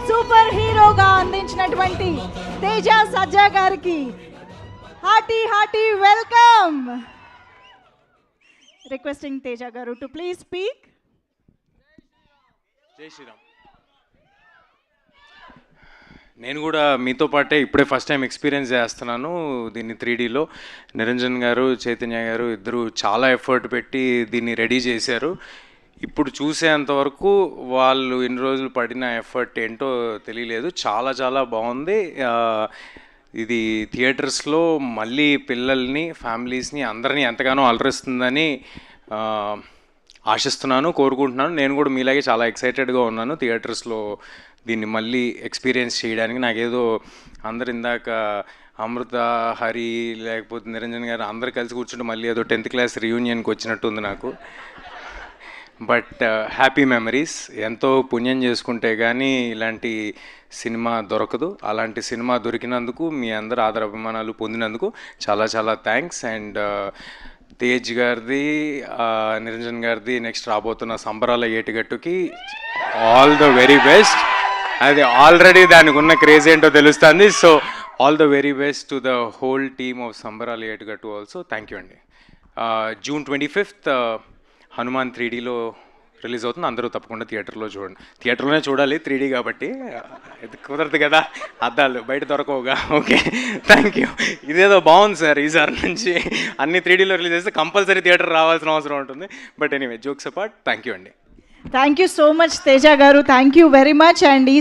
Super హీరోగా అందించినటువంటి తేజ సజ్జా గారికి హార్టీ వెల్కమ్. రిక్వెస్టింగ్ తేజ గారు టు ప్లీజ్ స్పీక్. జై శ్రీరామ్. నేను కూడా మీతో పాటే ఇప్పుడే ఫస్ట్ టైం ఎక్స్పీరియన్స్ చేస్తున్నాను దీన్ని 3Dలో. నిరంజన్ గారు, చైతన్య గారు ఇద్దరు చాలా ఎఫర్ట్ పెట్టి దీన్ని రెడీ చేశారు. ఇప్పుడు చూసేంతవరకు వాళ్ళు ఇన్ని రోజులు పడిన ఎఫర్ట్ ఏంటో తెలియలేదు. చాలా చాలా బాగుంది. ఇది థియేటర్స్లో మళ్ళీ పిల్లల్ని, ఫ్యామిలీస్ని అందరినీ ఎంతగానో అలరిస్తుందని ఆశిస్తున్నాను, కోరుకుంటున్నాను. నేను కూడా మీలాగే చాలా ఎక్సైటెడ్గా ఉన్నాను థియేటర్స్లో దీన్ని మళ్ళీ ఎక్స్పీరియన్స్ చేయడానికి. నాకేదో అందరు ఇందాక అమృత, హరి, లేకపోతే నిరంజన్ గారు అందరు కలిసి కూర్చుంటే మళ్ళీ ఏదో 10th క్లాస్ రీయూనియన్కి వచ్చినట్టు ఉంది నాకు. But happy memories. ఎంతో పుణ్యం చేసుకుంటే కానీ ఇలాంటి సినిమా దొరకదు. అలాంటి సినిమా దొరికినందుకు, మీ అందరు ఆదరాభిమానాలు పొందినందుకు చాలా చాలా థ్యాంక్స్. అండ్ తేజ్ గారిది, నిరంజన్ గారిది నెక్స్ట్ రాబోతున్న సంబరాల ఏటిగట్టుకి ఆల్ ద వెరీ బెస్ట్. అది ఆల్రెడీ దానికి ఉన్న క్రేజ్ ఏంటో తెలుస్తుంది. So all the very best to the whole team of సంబరాల ఏటిగట్టు ఆల్సో. థ్యాంక్ యూ అండి. June 25th హనుమాన్ 3Dలో రిలీజ్ అవుతుంది. అందరూ తప్పకుండా థియేటర్లో చూడండి. థియేటర్లోనే చూడాలి, 3D కాబట్టి. ఇది కుదరదు కదా, అద్దాలు బయట దొరకవుగా. Okay, thank you. ఇదేదో బాగుంది సార్. ఈసారి నుంచి అన్ని 3Dలో రిలీజ్ చేస్తే కంపల్సరీ థియేటర్ రావాల్సిన అవసరం ఉంటుంది. But anyway, jokes apart, thank you అండి. Thank you so much Teja గారు. Thank you very much. And ఈ